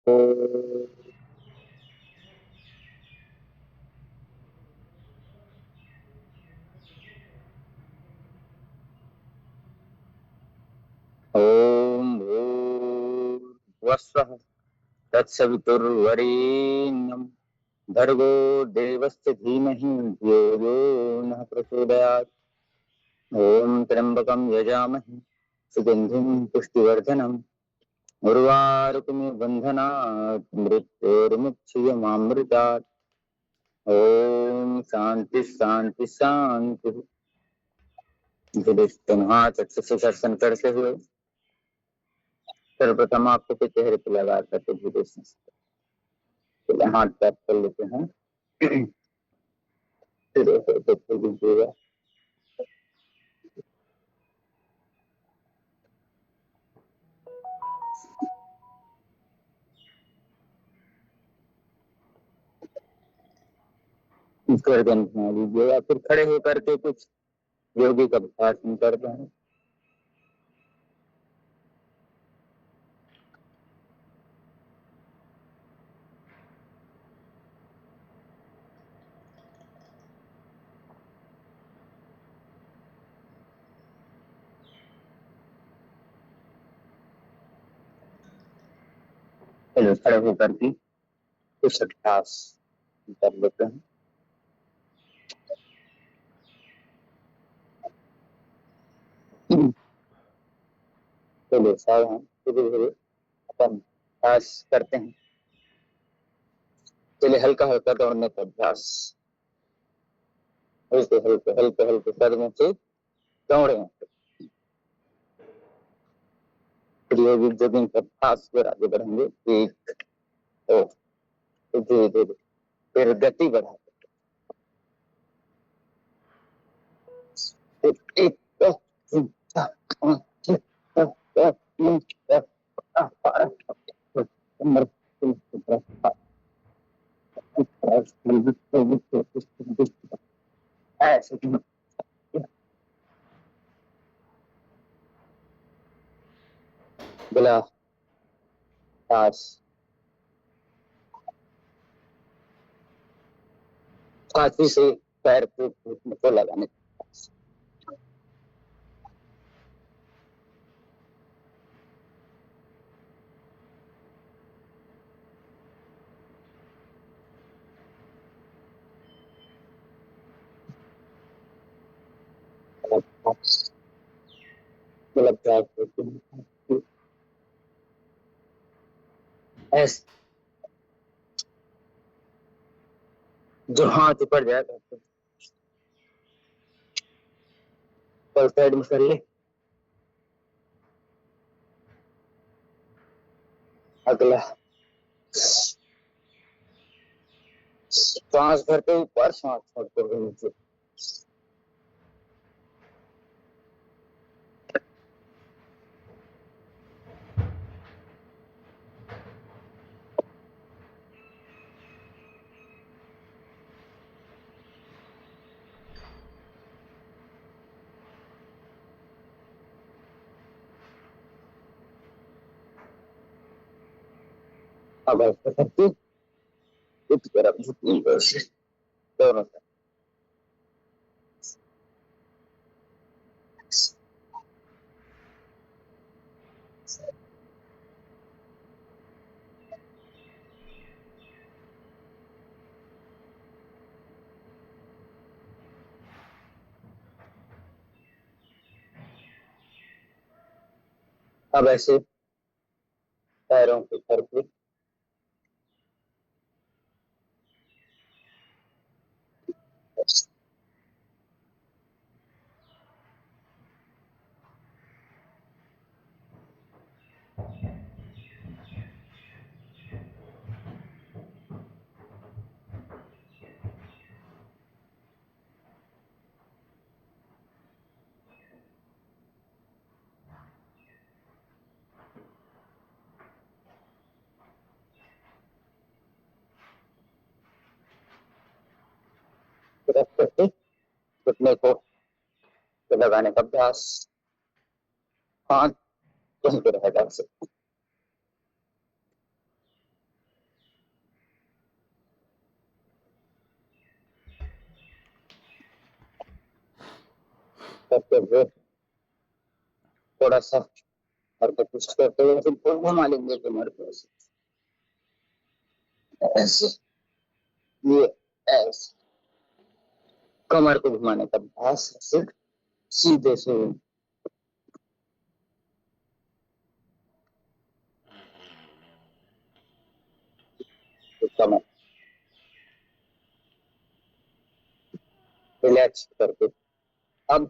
ओम भूर्भुवस्सुः तत्सवितुर्वरेण्यं भर्गो देवस्य धीमहि धियो यो नः प्रचोदयात्। ओम त्र्यंबकं यजामहे सुगंधिं पुष्टिवर्धनम् उर्वारुकमिव बन्धनात् मृत्योर्मुक्षीयमामृतात्। ओम शांति शांति शांति। युधिष्ठिर हाथ से दर्शन करते हुए सर्वप्रथम आपको के चेहरे पर लगा करके युधिष्ठिर हाथ पैक कर लेते हैं। फिर ऐसे खोल दीजिएगा। गर्दन घुमा लीजिएगा। फिर खड़े होकर के कुछ योगी का अभ्यास करते हैं। खड़े होकर के कुछ अभ्यास कर लेते हैं। चलिए सावधान धीरे धीरे अपन अभ्यास करते हैं। चलिए हल्का हल्का दौड़ने का अभ्यास। हल्के हल्के हल्के हल्के कदमों से दौड़े। फिर योगी जॉगिंग का अभ्यास फिर आगे बढ़ेंगे। एक दो धीरे धीरे फिर गति बढ़ा। फिर एक दो तीन चार पाँच छह सात आठ नौ दस 12 ऐसे गला सांस छाती से पैर को लगाने। ऐसे जो हाथ ऊपर जाएगा पर साइड में कर ले। अगला सांस भरते ऊपर सांस छोड़ते हुए नीचे। अब ऐसे करके एक तरफ झुकी वैसे दोनों तरफ। अब ऐसे पैरों के करके रख करके घुटने को लगाने का अभ्यास। हाथ कहीं पे रहेगा। करते हुए थोड़ा सा हरकत पुष्ट करते हुए फिर घुमा लेंगे कमर को ऐसे, ये ऐसे कमर को घुमाने का अभ्यास से सीधे से कमर रिलैक्स करके। अब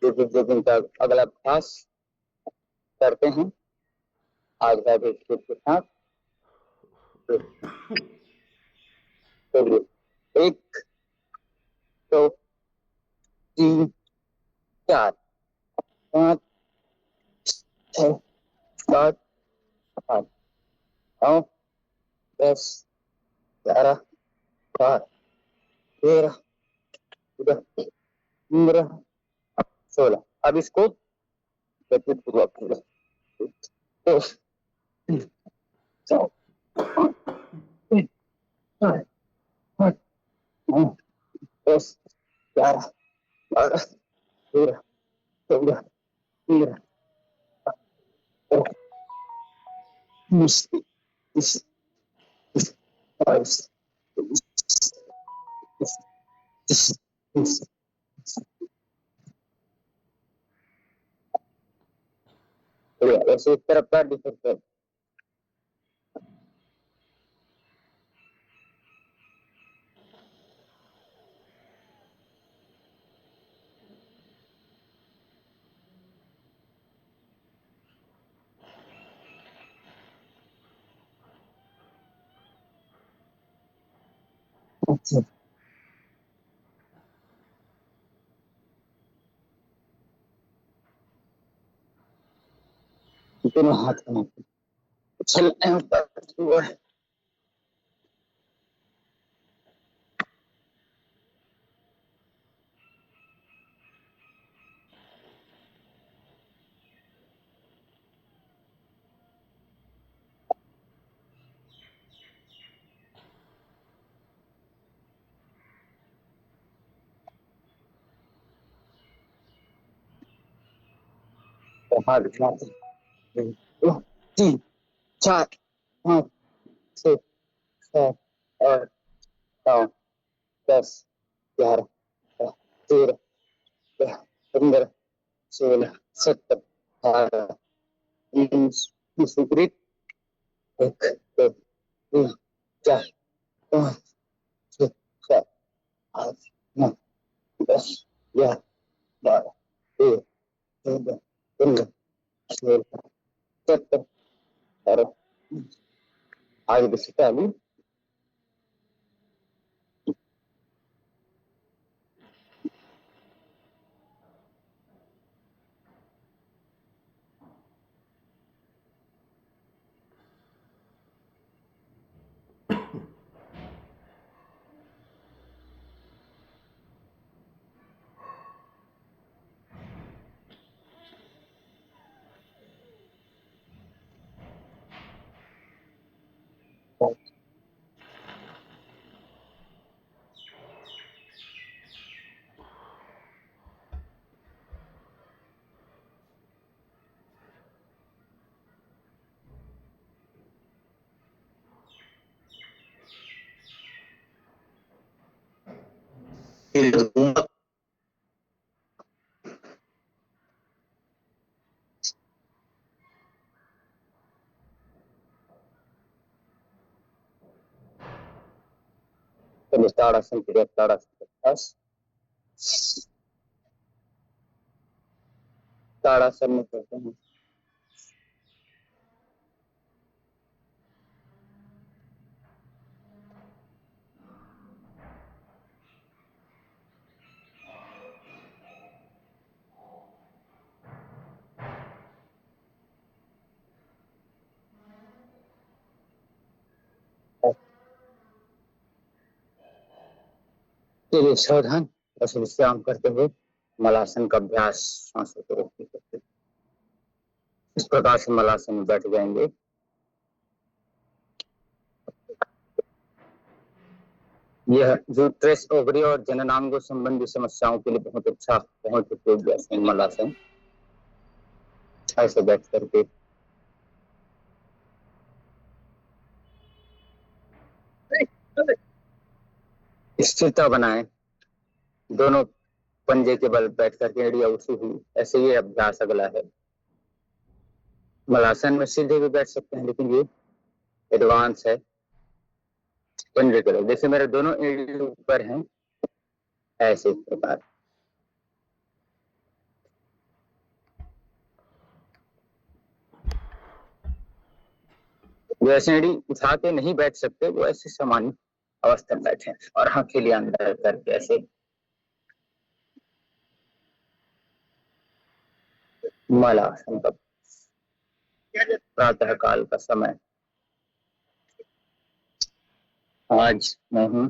जो का अगला अभ्यास करते हैं आज का के साथ। तो एक, दो, तीन, चार, पाँच, छह, सात, आठ, नौ, 10, 11, 12, 13, 15, 16। अब इसको गति पूर्वक पूरा। दो, तीन, चार, पाँच, छह, सात, आठ, 9, 10, 11, 12, 13, 14, 15, 20, 21, 22, 23, ऐसे एक तरफ पैर दूसरी तरफ। अच्छा, दोनों हाथ बना के उछलते हैं ऊपर हुआ है। तो हाथ घुमाते हैं। दो, तीन, चार, पाँच, छह, सात, आठ, 9, 10, 11, 13, 15, 16, 17, 18, 19, 20 विपरीत। एक, दो, तीन, चार, पाँच, छह, सात, आठ, 9, 10, 11, 12, 13, 14, 15, 16, 17, 18। आगे बस चालू। चलो ताड़ासन क्रिया, ताड़ासन अभ्यास। ताड़ासन में करते हैं। चलिए सावधान बस विश्राम करते हुए मलासन का अभ्यास सांसों को रोकते करते इस प्रकार से मलासन में बैठ जाएंगे। यह जो ट्रेस ओवरी और जननांगों संबंधी समस्याओं के लिए बहुत उपयोगी आसन मलासन। ऐसे बैठ करके स्थिरता बनाएं, दोनों पंजे के बल बैठ करके एड़ी उठी हुई। ऐसे ये अभ्यास अगला है। मलासन में सीधे भी बैठ सकते हैं, लेकिन ये एडवांस है पंजे के बल। जैसे मेरे दोनों एड़ी ऊपर हैं, ऐसे इस प्रकार। जो ऐसे एड़ी उठा के नहीं बैठ सकते, वो ऐसे सामान्य अवस्था में बैठे और हथेली अंदर करके ऐसे। मलासन का प्रातः काल का समय। आज मैं हूँ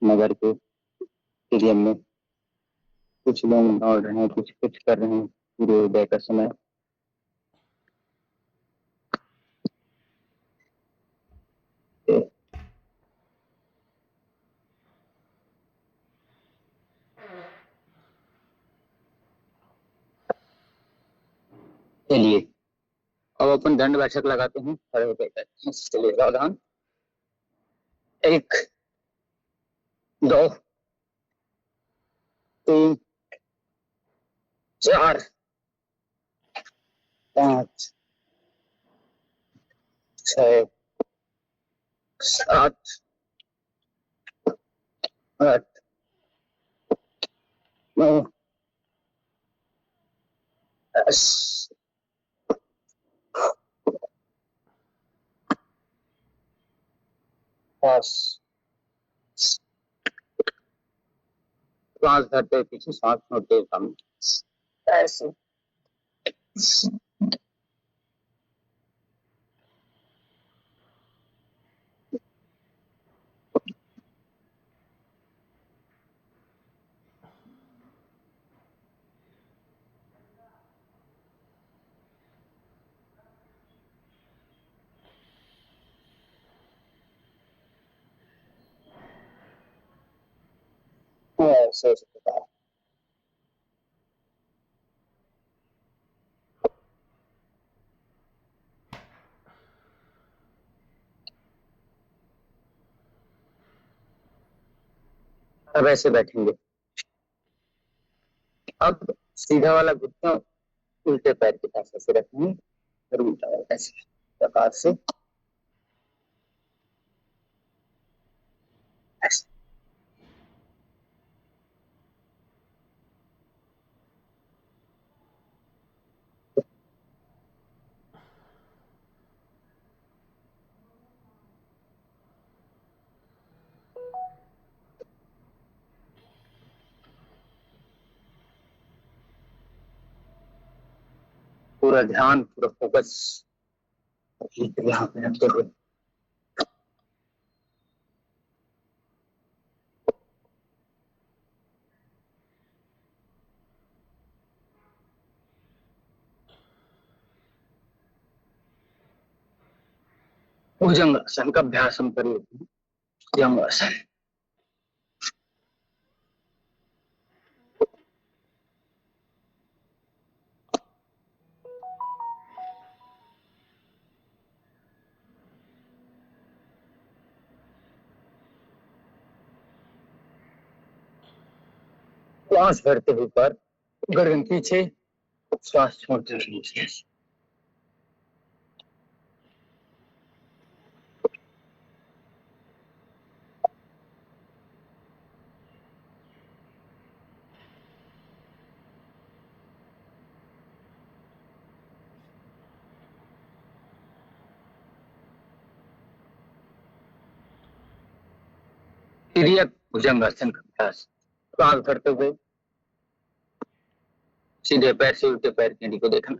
नगर के स्टेडियम में। कुछ लोग दौड़ रहे हैं, कुछ कुछ कर रहे हैं। सूर्योदय का समय। चलिए अब अपन दंड बैठक लगाते हैं, खड़े होकर करते हैं। चलिए सावधान। 1 2 3 4 5 6 7 8 9 10। सांस धरते पीछे, सांस छोड़ते सामने, ऐसे। ऐसे इस प्रकार। अब ऐसे बैठेंगे। अब सीधा वाला घुटना उल्टे पैर के पास ऐसे रखेंगे और उल्टा वाला ऐसे प्रकार से ऐसे। पूरा ध्यान, पूरा फोकस यहाँ पे रखते हुए। भुजंगासन का अभ्यास हम करिए। भुजंगासन। श्वास भरते हुए ऊपर, गर्दन पीछे, श्वास छोड़ते हुए नीचे। तिर्यक भुजंगासन का अभ्यास। श्वास भरते हुए सीधे पैर से उल्टे पैर की एड़ी को देखना।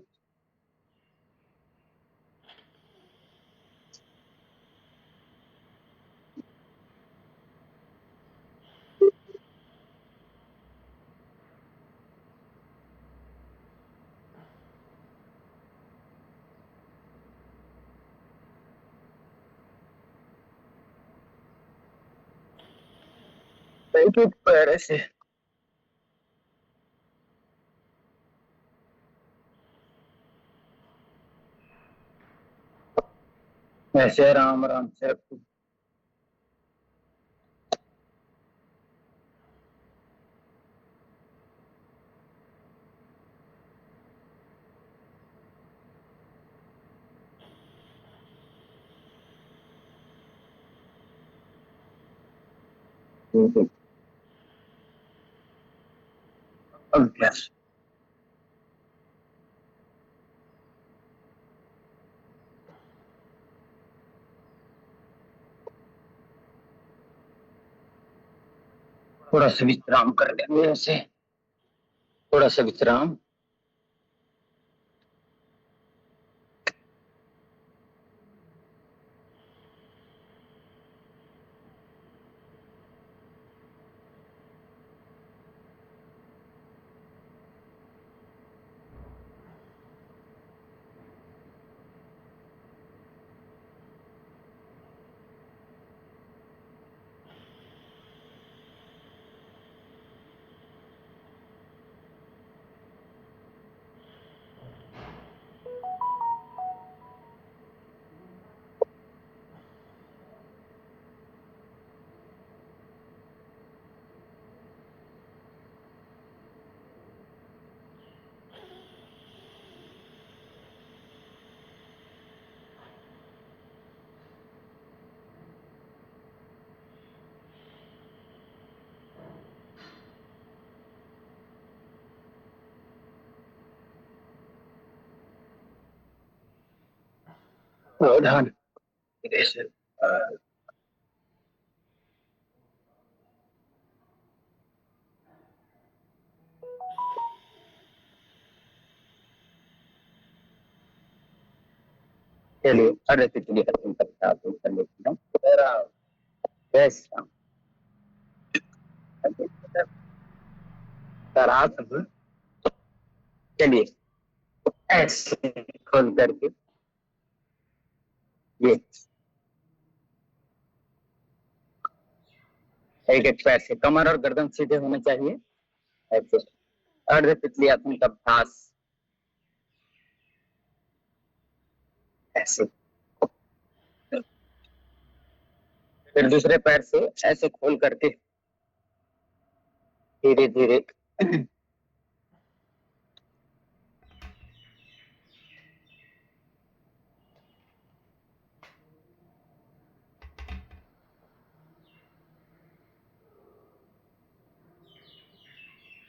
एक एक पैर ऐसे ऐसे आराम आराम से रखो। अभ्यास। थोड़ा सा विश्राम कर लेंगे ऐसे, थोड़ा सा विश्राम। सावधान ऐसे। चलिए अरे तितली खत्म करता आप कर लेते हैं मेरा बेस्ट। सर आप चलिए ऐसे खोल करके ये एक एक पैर से कमर और गर्दन सीधे होने चाहिए ऐसे। अर्ध तितली आसन का अभ्यास ऐसे। फिर दूसरे पैर से ऐसे खोल करके धीरे धीरे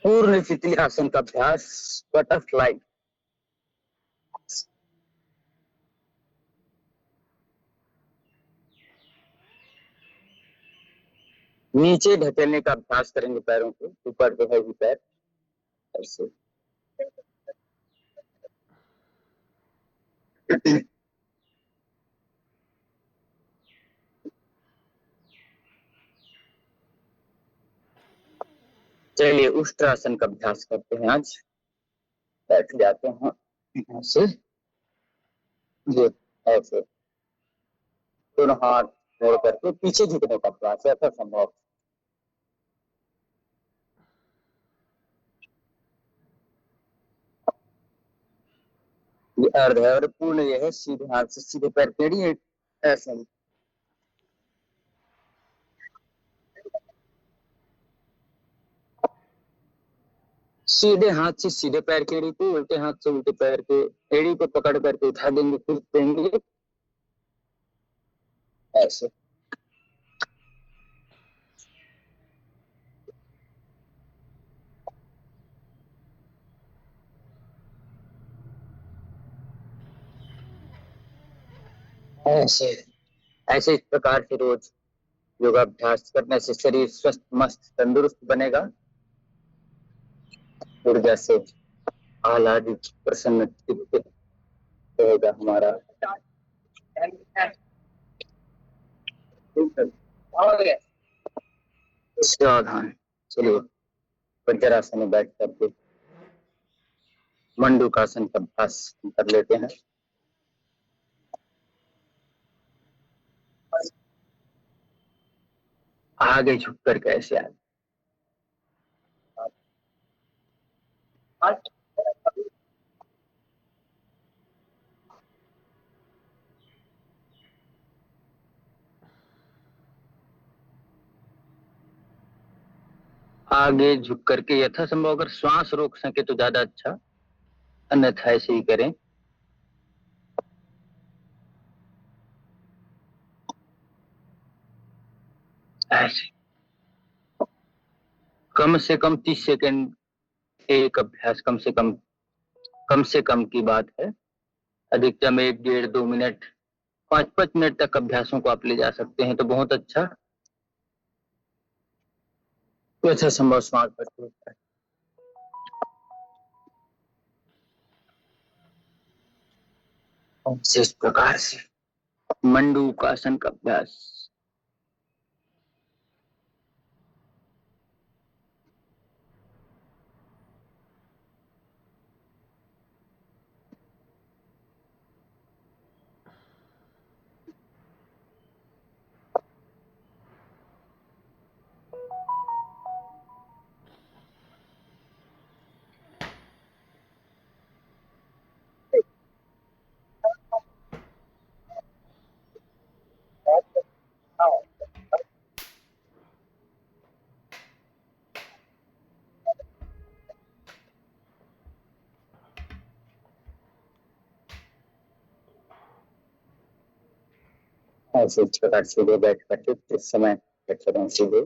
पूर्ण तितली आसन का अभ्यास बटरफ्लाई। नीचे ढकेलने का अभ्यास करेंगे पैरों को, ऊपर जो है पैर ऐसे। चलिए उष्ट्रासन का अभ्यास करते हैं आज। बैठ जाते हैं ऐसे, ये ऐसे दोनों हाथ जोड़ करके पीछे झुकने का अभ्यास है ऐसा संभव। ये अर्ध है और पूर्ण ये है सीधे हाथ से सीधे पैर टेढ़ी ऐसे। सीधे हाथ से सीधे पैर की एड़ी को, उल्टे हाथ से उल्टे पैर के एड़ी को पकड़ करके उठा देंगे, फिर देंगे ऐसे। ऐसे ऐसे इस प्रकार से रोज योगाभ्यास करने से शरीर स्वस्थ मस्त तंदुरुस्त बनेगा, ऊर्जा से आह्लादित प्रसन्न चित्त रहेगा हमारा। सावधान। चलिए वज्रासन में बैठ करके मंडूकासन का अभ्यास कर लेते हैं। आगे झुक कर कैसे आए आगे झुक करके यथासंभव अगर श्वास रोक सके तो ज्यादा अच्छा, अन्यथा ऐसे ही करें। ऐसे कम से कम 30 सेकंड एक अभ्यास, कम से कम की बात है। अधिकतम 1 डेढ़ 2 मिनट 5 मिनट तक अभ्यासों को आप ले जा सकते हैं तो बहुत अच्छा। तो अच्छा संभव श्वास पर इस प्रकार से मंडूकासन का अभ्यास। ऐसे इस प्रकार सीधे बैठ करके इस समय बैठ करें सीधे।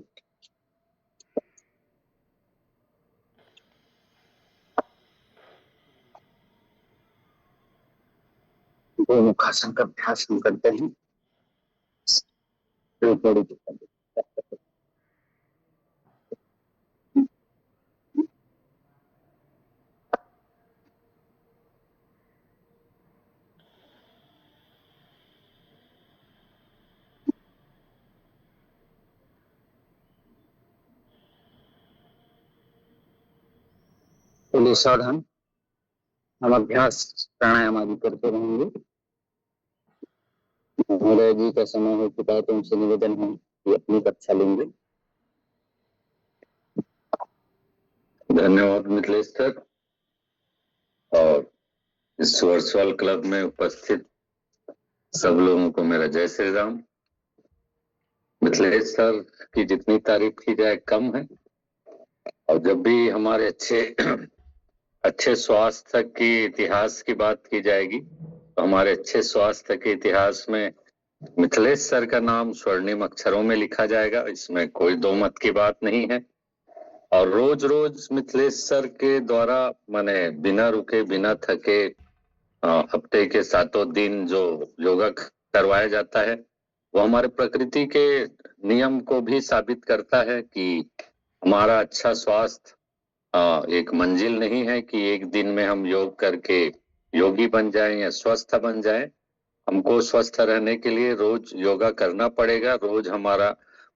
गोमुखासन का अभ्यास हम करते हैं। चलिए सावधान, हम अभ्यास प्राणायाम आदि करते रहेंगे। महोदय जी का समय हो चुका है तो उनसे निवेदन है कि अपनी कक्षा लेंगे। धन्यवाद मिथिलेश सर। और इस वर्चुअल क्लब में उपस्थित सब लोगों को मेरा जय श्री राम। मिथिलेश सर की जितनी तारीफ की जाए कम है। और जब भी हमारे अच्छे स्वास्थ्य के इतिहास की बात की जाएगी तो हमारे अच्छे स्वास्थ्य के इतिहास में मिथिलेश सर का नाम स्वर्णिम अक्षरों में लिखा जाएगा, इसमें कोई दो मत की बात नहीं है। और रोज रोज मिथिलेश सर के द्वारा माने बिना रुके बिना थके हफ्ते के 7 दिन जो योगा करवाया जाता है वो हमारे प्रकृति के नियम को भी साबित करता है कि हमारा अच्छा स्वास्थ्य एक मंजिल नहीं है कि एक दिन में हम योग करके योगी बन जाएं या स्वस्थ बन जाएं। हमको स्वस्थ रहने के लिए रोज योगा करना पड़ेगा, रोज हमारा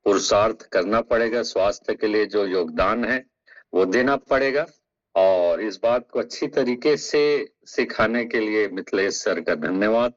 पुरुषार्थ करना पड़ेगा, स्वास्थ्य के लिए जो योगदान है वो देना पड़ेगा। और इस बात को अच्छी तरीके से सिखाने के लिए मिथिलेश सर का धन्यवाद।